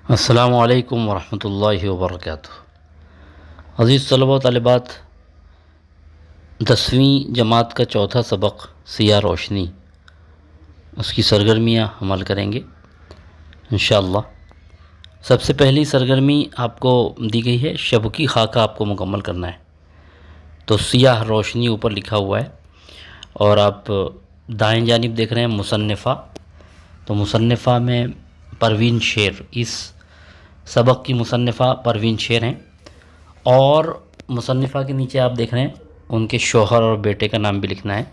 السلام علیکم ورحمۃ اللہ وبرکاتہ۔ عزیز طلبہ و طالبات، 10ویں جماعت کا چوتھا سبق سیاہ روشنی، اس کی سرگرمیاں عمل کریں گے انشاءاللہ۔ سب سے پہلی سرگرمی آپ کو دی گئی ہے، شب کی خاکہ آپ کو مکمل کرنا ہے۔ تو سیاہ روشنی اوپر لکھا ہوا ہے اور آپ دائیں جانب دیکھ رہے ہیں مصنفہ، تو مصنفہ میں پروین شیر، اس سبق کی مصنفہ پروین شیر ہیں، اور مصنفہ کے نیچے آپ دیکھ رہے ہیں ان کے شوہر اور بیٹے کا نام بھی لکھنا ہے۔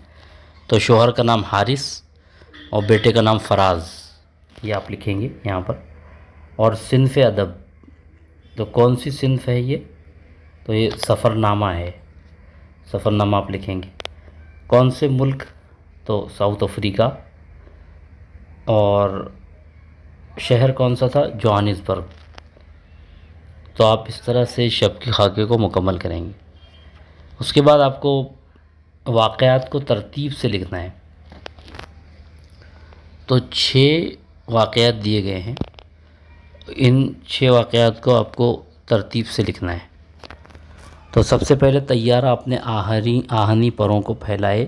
تو شوہر کا نام حارث اور بیٹے کا نام فراز، یہ آپ لکھیں گے یہاں پر۔ اور صنف ادب، تو کون سی صنف ہے یہ؟ تو یہ سفر نامہ ہے، سفر نامہ آپ لکھیں گے۔ کون سے ملک؟ تو ساؤتھ افریقہ۔ اور شہر کون سا تھا؟ جوہانسبرگ۔ تو آپ اس طرح سے شب کی خاکے کو مکمل کریں گے۔ اس کے بعد آپ کو واقعات کو ترتیب سے لکھنا ہے۔ تو 6 واقعات دیے گئے ہیں، ان 6 واقعات کو آپ کو ترتیب سے لکھنا ہے۔ تو سب سے پہلے طیارہ اپنے آہنی پروں کو پھیلائے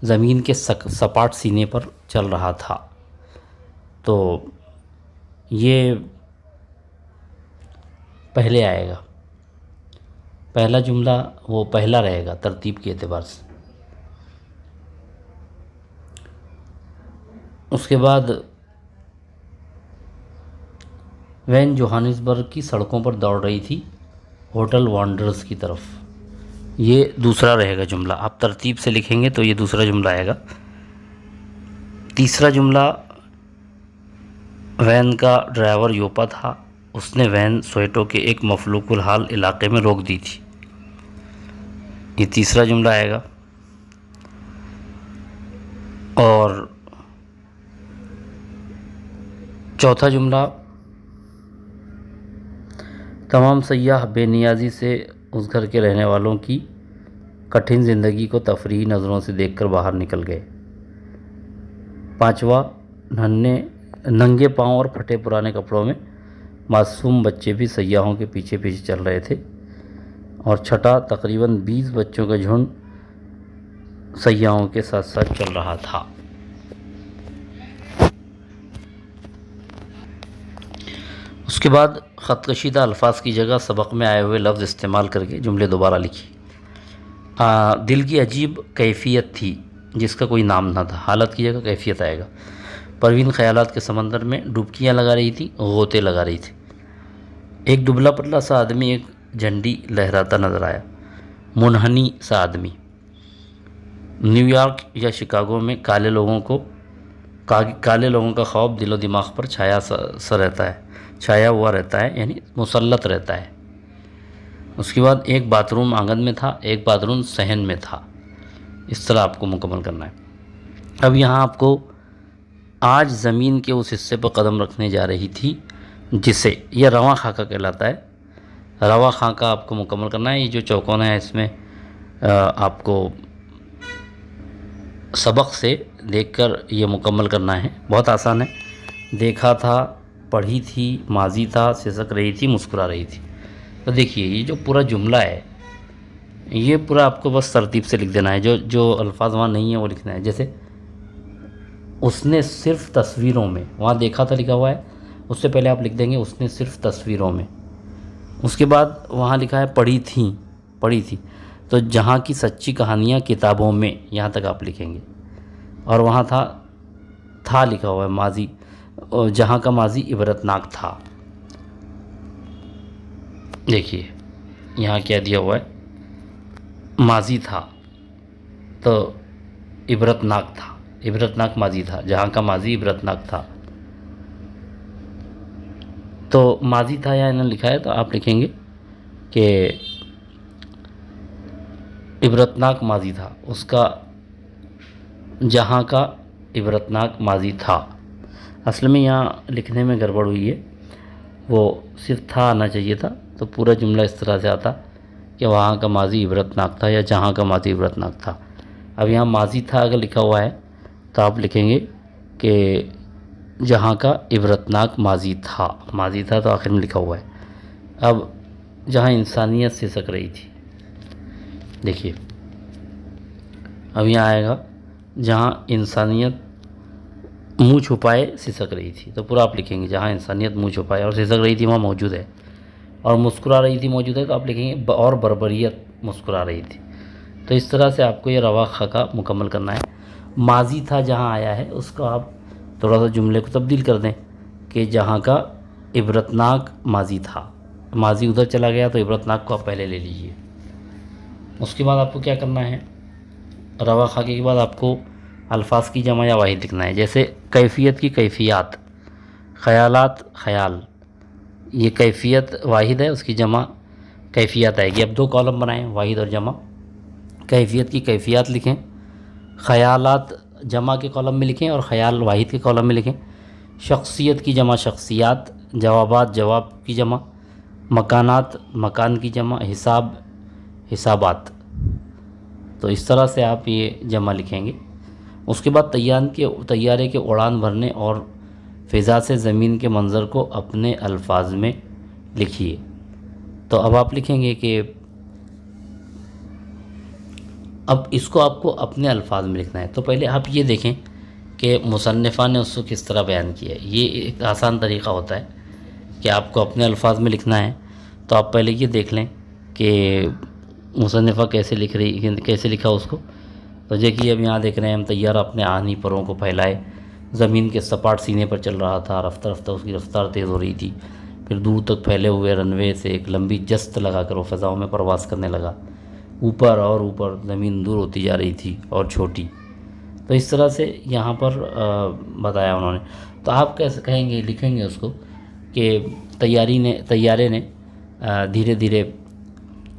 زمین کے سپاٹ سینے پر چل رہا تھا۔ تو یہ پہلے آئے گا، پہلا جملہ وہ پہلا رہے گا ترتیب کے اعتبار سے۔ اس کے بعد وین جوہانسبرگ کی سڑکوں پر دوڑ رہی تھی ہوٹل وانڈرز کی طرف، یہ دوسرا رہے گا جملہ۔ آپ ترتیب سے لکھیں گے تو یہ دوسرا جملہ آئے گا۔ تیسرا جملہ، وین کا ڈرائیور یوپا تھا، اس نے وین سویٹو کے ایک مفلوق الحال علاقے میں روک دی تھی، یہ تیسرا جملہ آئے گا۔ اور چوتھا جملہ، تمام سیاح بے نیازی سے اس گھر کے رہنے والوں کی کٹھن زندگی کو تفریحی نظروں سے دیکھ کر باہر نکل گئے۔ پانچواں، ننگے پاؤں اور پھٹے پرانے کپڑوں میں معصوم بچے بھی سیاحوں کے پیچھے پیچھے چل رہے تھے۔ اور چھٹا، تقریباً 20 بچوں کا جھنڈ سیاحوں کے ساتھ ساتھ چل رہا تھا۔ اس کے بعد خط کشیدہ الفاظ کی جگہ سبق میں آئے ہوئے لفظ استعمال کر کے جملے دوبارہ لکھیے۔ دل کی عجیب کیفیت تھی جس کا کوئی نام نہ تھا، حالت کی جگہ کیفیت آئے گا۔ پروین خیالات کے سمندر میں ڈبکیاں لگا رہی تھی، غوطے لگا رہی تھی۔ ایک دبلا پتلا سا آدمی ایک جھنڈی لہراتا نظر آیا، منحنی سا آدمی۔ نیو یارک یا شکاگو میں کالے لوگوں کا خوف دل و دماغ پر چھایا ہوا رہتا ہے، یعنی مسلط رہتا ہے۔ اس کے بعد ایک باتھ روم آنگن میں تھا، ایک باتھ روم صحن میں تھا، اس طرح آپ کو مکمل کرنا ہے۔ اب یہاں آپ کو آج زمین کے اس حصے پر قدم رکھنے جا رہی تھی جسے یہ رواں خاکہ کہلاتا ہے، رواں خاکہ آپ کو مکمل کرنا ہے۔ یہ جو چوکونا ہے اس میں آپ کو سبق سے دیکھ کر یہ مکمل کرنا ہے، بہت آسان ہے۔ دیکھا تھا، پڑھی تھی، ماضی تھا، سسک رہی تھی، مسکرا رہی تھی۔ تو دیکھیے یہ جو پورا جملہ ہے یہ پورا آپ کو بس ترتیب سے لکھ دینا ہے، جو الفاظ وہاں نہیں ہیں وہ لکھنا ہے۔ جیسے اس نے صرف تصویروں میں، وہاں دیکھا تھا لکھا ہوا ہے، اس سے پہلے آپ لکھ دیں گے اس نے صرف تصویروں میں۔ اس کے بعد وہاں لکھا ہے پڑھی تھی، تو جہاں کی سچی کہانیاں کتابوں میں، یہاں تک آپ لکھیں گے۔ اور وہاں تھا لکھا ہوا ہے ماضی، جہاں کا ماضی عبرتناک تھا۔ دیکھیے یہاں کیا دیا ہوا ہے، ماضی تھا تو عبرتناک ماضی تھا، جہاں کا ماضی عبرتناک تھا۔ تو ماضی تھا یہاں انہوں نے لکھا ہے تو آپ لکھیں گے کہ عبرتناک ماضی تھا، اس کا جہاں کا عبرتناک ماضی تھا۔ اصل میں یہاں لکھنے میں گڑبڑ ہوئی ہے، وہ صرف تھا آنا چاہیے تھا، تو پورا جملہ اس طرح سے آتا کہ وہاں کا ماضی عبرتناک تھا یا جہاں کا ماضی عبرتناک تھا۔ اب یہاں ماضی تھا اگر لکھا ہوا ہے تو آپ لکھیں گے کہ جہاں کا عبرتناک ماضی تھا، ماضی تھا تو آخر میں لکھا ہوا ہے۔ اب جہاں انسانیت سسک رہی تھی، دیکھیے اب یہاں آئے گا جہاں انسانیت منہ چھپائے سسک رہی تھی، تو پورا آپ لکھیں گے جہاں انسانیت منہ چھپائے اور سسک رہی تھی وہاں موجود ہے، اور مسکرا رہی تھی موجود ہے، تو آپ لکھیں گے اور بربریت مسکرا رہی تھی۔ تو اس طرح سے آپ کو یہ روا خ کا مکمل کرنا ہے۔ ماضی تھا جہاں آیا ہے اس کو آپ تھوڑا سا جملے کو تبدیل کر دیں کہ جہاں کا عبرتناک ماضی تھا، ماضی ادھر چلا گیا تو عبرتناک کو آپ پہلے لے لیجئے۔ اس کے بعد آپ کو کیا کرنا ہے، روا خ کے بعد آپ کو الفاظ کی جمع یا واحد لکھنا ہے، جیسے کیفیت کی کیفیات، خیالات خیال، یہ کیفیت واحد ہے، اس کی جمع کیفیات آئے گی۔ اب دو کالم بنائیں، واحد اور جمع۔ کیفیت کی کیفیات لکھیں، خیالات جمع کے کالم میں لکھیں اور خیال واحد کے کالم میں لکھیں۔ شخصیت کی جمع شخصیات، جوابات جواب کی جمع، مکانات مکان کی جمع، حساب حسابات۔ تو اس طرح سے آپ یہ جمع لکھیں گے۔ اس کے بعد طیارے کے اڑان بھرنے اور فضا سے زمین کے منظر کو اپنے الفاظ میں لکھیے۔ تو اب آپ لکھیں گے کہ اب اس کو آپ کو اپنے الفاظ میں لکھنا ہے۔ تو پہلے آپ یہ دیکھیں کہ مصنفہ نے اس کو کس طرح بیان کیا ہے۔ یہ ایک آسان طریقہ ہوتا ہے کہ آپ کو اپنے الفاظ میں لکھنا ہے، تو آپ پہلے یہ دیکھ لیں کہ مصنفہ کیسے لکھا اس کو۔ تو دیکھیے اب یہاں دیکھ رہے ہیں ہم، طیارہ اپنے آہنی پروں کو پھیلائے زمین کے سپاٹ سینے پر چل رہا تھا، رفتہ رفتہ اس کی رفتار تیز ہو رہی تھی، پھر دور تک پھیلے ہوئے رن وے سے ایک لمبی جست لگا کر وہ فضاؤں میں پرواز کرنے لگا، اوپر اور اوپر زمین دور ہوتی جا رہی تھی اور چھوٹی۔ تو اس طرح سے یہاں پر بتایا انہوں نے۔ تو آپ کیسے کہیں گے، لکھیں گے اس کو کہ طیارے نے دھیرے دھیرے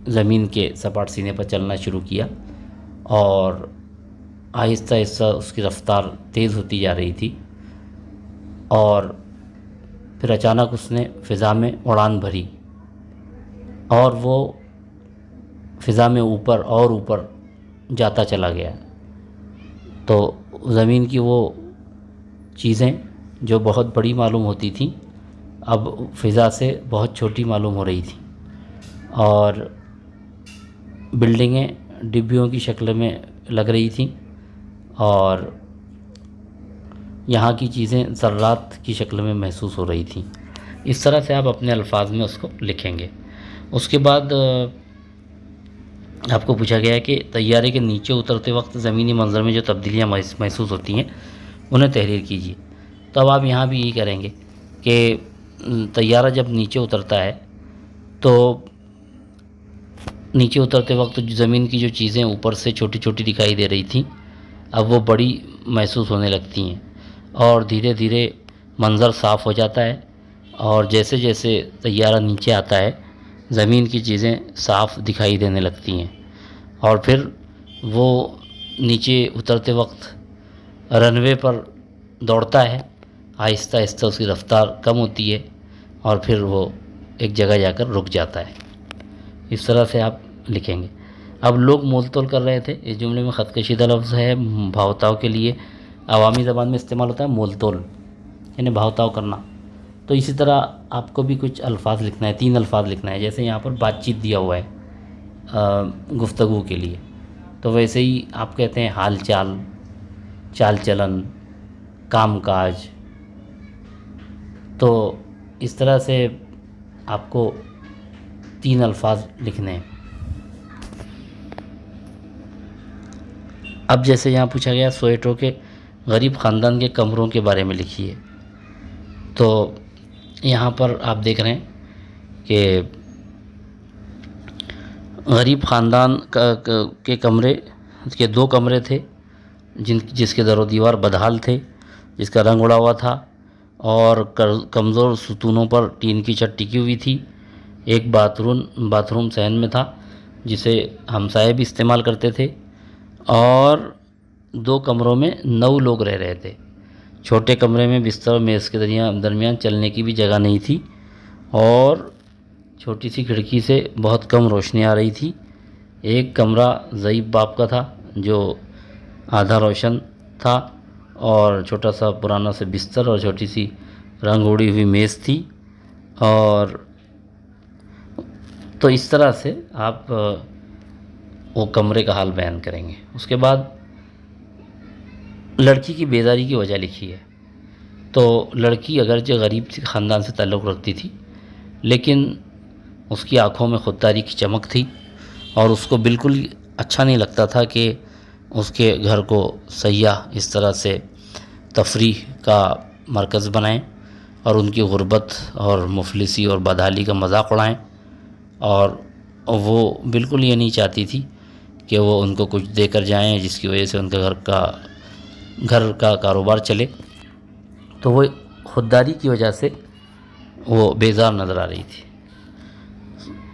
زمین کے سپاٹ سینے پر چلنا شروع کیا اور آہستہ آہستہ اس کی رفتار تیز ہوتی جا رہی تھی، اور پھر اچانک اس نے فضا میں اڑان بھری اور وہ فضا میں اوپر اور اوپر جاتا چلا گیا۔ تو زمین کی وہ چیزیں جو بہت بڑی معلوم ہوتی تھیں اب فضا سے بہت چھوٹی معلوم ہو رہی تھیں، اور بلڈنگیں ڈبیوں کی شکل میں لگ رہی تھیں، اور یہاں کی چیزیں ذرات کی شکل میں محسوس ہو رہی تھیں۔ اس طرح سے آپ اپنے الفاظ میں اس کو لکھیں گے۔ اس کے بعد آپ کو پوچھا گیا ہے کہ طیارے کے نیچے اترتے وقت زمینی منظر میں جو تبدیلیاں محسوس ہوتی ہیں انہیں تحریر کیجیے۔ تو اب آپ یہاں بھی یہی کریں گے کہ طیارہ جب نیچے اترتا ہے تو نیچے اترتے وقت زمین کی جو چیزیں اوپر سے چھوٹی چھوٹی دکھائی دے رہی تھیں اب وہ بڑی محسوس ہونے لگتی ہیں، اور دھیرے دھیرے منظر صاف ہو جاتا ہے، اور جیسے جیسے طیارہ نیچے آتا ہے زمین کی چیزیں صاف دکھائی دینے لگتی ہیں، اور پھر وہ نیچے اترتے وقت رن وے پر دوڑتا ہے، آہستہ آہستہ اس کی رفتار کم ہوتی ہے اور پھر وہ ایک جگہ جا کر رک جاتا ہے۔ اس طرح سے آپ لکھیں گے۔ اب لوگ مول تول کر رہے تھے، اس جملے میں خط کشیدہ لفظ ہے، بھاؤتاؤ کے لیے عوامی زبان میں استعمال ہوتا ہے مول تول، یعنی بھاؤتاؤ کرنا۔ تو اسی طرح آپ کو بھی کچھ الفاظ لکھنا ہے، 3 الفاظ لکھنا ہے، جیسے یہاں پر بات چیت دیا ہوا ہے گفتگو کے لیے، تو ویسے ہی آپ کہتے ہیں حال چال، چال چلن، کام کاج۔ تو اس طرح سے آپ کو 3 الفاظ لکھنے ہیں۔ اب جیسے یہاں پوچھا گیا سویٹرو کے غریب خاندان کے کمروں کے بارے میں لکھیے، تو یہاں پر آپ دیکھ رہے ہیں کہ غریب خاندان کے کمرے کے 2 کمرے تھے، جس کے در و دیوار بدحال تھے، جس کا رنگ اڑا ہوا تھا، اور کمزور ستونوں پر ٹین کی چھت ٹکی ہوئی تھی۔ ایک باتھ روم صحن میں تھا جسے ہمسائے بھی استعمال کرتے تھے، اور 2 کمروں میں 9 لوگ رہ رہے تھے۔ چھوٹے کمرے میں بستر اور میز کے درمیان چلنے کی بھی جگہ نہیں تھی، اور چھوٹی سی کھڑکی سے بہت کم روشنی آ رہی تھی۔ ایک کمرہ ضعیف باپ کا تھا جو آدھا روشن تھا، اور چھوٹا سا پرانا سا بستر اور چھوٹی سی رنگ اڑی ہوئی میز تھی. اور تو اس طرح سے آپ وہ کمرے کا حال بیان کریں گے. اس کے بعد لڑکی کی بیزاری کی وجہ لکھی ہے. تو لڑکی اگرچہ غریب خاندان سے تعلق رکھتی تھی، لیکن اس کی آنکھوں میں خودداری کی چمک تھی، اور اس کو بالکل اچھا نہیں لگتا تھا کہ اس کے گھر کو سیاح اس طرح سے تفریح کا مرکز بنائیں اور ان کی غربت اور مفلسی اور بدحالی کا مذاق اڑائیں. اور وہ بالکل یہ نہیں چاہتی تھی کہ وہ ان کو کچھ دے کر جائیں جس کی وجہ سے ان کے گھر کا کاروبار چلے. تو وہ خودداری کی وجہ سے وہ بیزار نظر آ رہی تھی.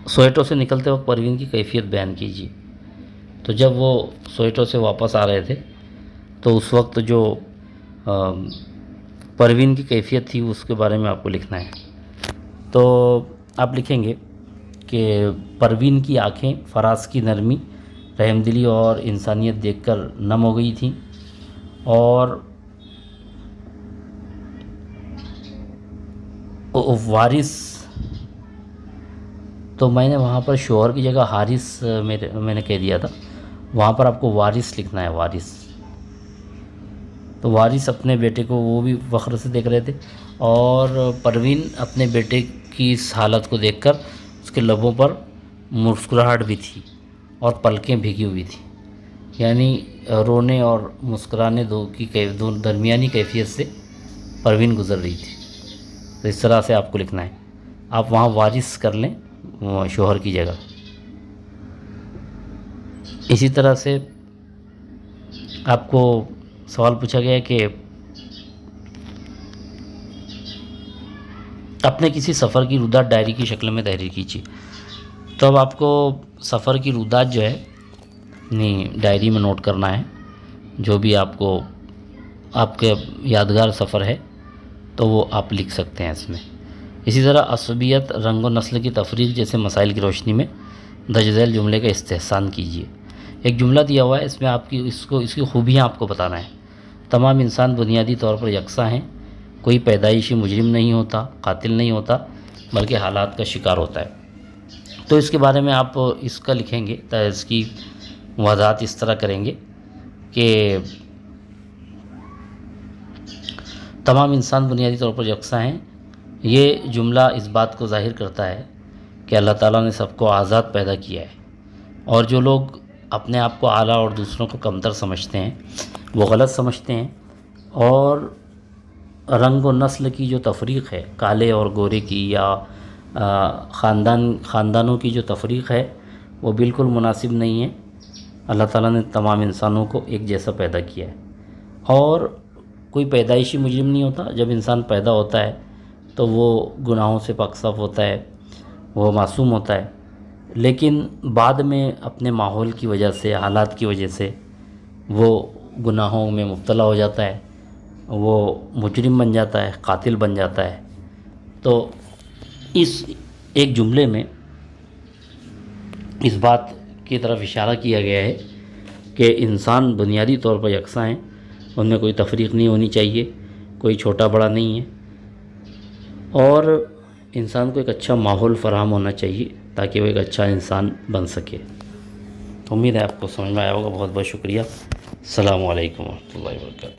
سویٹو سے نکلتے وقت پروین کی کیفیت بیان کیجیے. تو جب وہ سویٹو سے واپس آ رہے تھے تو اس وقت جو پروین کی کیفیت تھی اس کے بارے میں آپ کو لکھنا ہے. تو آپ لکھیں گے کہ پروین کی آنکھیں فراز کی نرمی، رحم دلی اور انسانیت دیکھ کر نم ہو گئی تھیں. اور وارث، تو میں نے وہاں پر شوہر کی جگہ حارث میں نے کہہ دیا تھا، وہاں پر آپ کو وارث لکھنا ہے، وارث. تو وارث اپنے بیٹے کو وہ بھی فخر سے دیکھ رہے تھے، اور پروین اپنے بیٹے کی اس حالت کو دیکھ کر اس کے لبوں پر مسکراہٹ بھی تھی اور پلکیں بھیگی ہوئی تھیں. یعنی رونے اور مسکرانے دو درمیانی کیفیت سے پروین گزر رہی تھی. تو اس طرح سے آپ کو لکھنا ہے. آپ وہاں وارث کر لیں شوہر کی جگہ. اسی طرح سے آپ کو سوال پوچھا گیا کہ اپنے کسی سفر کی رودات ڈائری کی شکل میں تحریر کیجیے. تو اب آپ کو سفر کی رودات جو ہے ڈائری میں نوٹ کرنا ہے، جو بھی آپ کے یادگار سفر ہے تو وہ آپ لکھ سکتے ہیں اس میں. اسی طرح عصبیت، رنگ و نسل کی تفریق جیسے مسائل کی روشنی میں درج ذیل جملے کا استحسان کیجیے. ایک جملہ دیا ہوا ہے، اس میں آپ کی اس کی خوبیاں آپ کو بتانا ہے. تمام انسان بنیادی طور پر یکساں ہیں. کوئی پیدائشی مجرم نہیں ہوتا، قاتل نہیں ہوتا، بلکہ حالات کا شکار ہوتا ہے. تو اس کے بارے میں آپ اس کا لکھیں گے، اس کی وضاحت اس طرح کریں گے کہ تمام انسان بنیادی طور پر یکساں ہیں. یہ جملہ اس بات کو ظاہر کرتا ہے کہ اللہ تعالیٰ نے سب کو آزاد پیدا کیا ہے، اور جو لوگ اپنے آپ کو اعلیٰ اور دوسروں کو کمتر سمجھتے ہیں وہ غلط سمجھتے ہیں. اور رنگ و نسل کی جو تفریق ہے، کالے اور گورے کی یا خاندانوں کی جو تفریق ہے وہ بالکل مناسب نہیں ہے. اللہ تعالیٰ نے تمام انسانوں کو ایک جیسا پیدا کیا ہے، اور کوئی پیدائشی مجرم نہیں ہوتا. جب انسان پیدا ہوتا ہے تو وہ گناہوں سے پاک صاف ہوتا ہے، وہ معصوم ہوتا ہے، لیکن بعد میں اپنے ماحول کی وجہ سے، حالات کی وجہ سے وہ گناہوں میں مبتلا ہو جاتا ہے، وہ مجرم بن جاتا ہے، قاتل بن جاتا ہے. تو اس ایک جملے میں اس بات کی طرف اشارہ کیا گیا ہے کہ انسان بنیادی طور پر یکساں ہیں، ان میں کوئی تفریق نہیں ہونی چاہیے، کوئی چھوٹا بڑا نہیں ہے، اور انسان کو ایک اچھا ماحول فراہم ہونا چاہیے تاکہ وہ ایک اچھا انسان بن سکے. تو امید ہے آپ کو سمجھ میں آیا ہوگا. بہت بہت شکریہ. السلام علیکم ورحمۃ اللہ وبرکاتہ.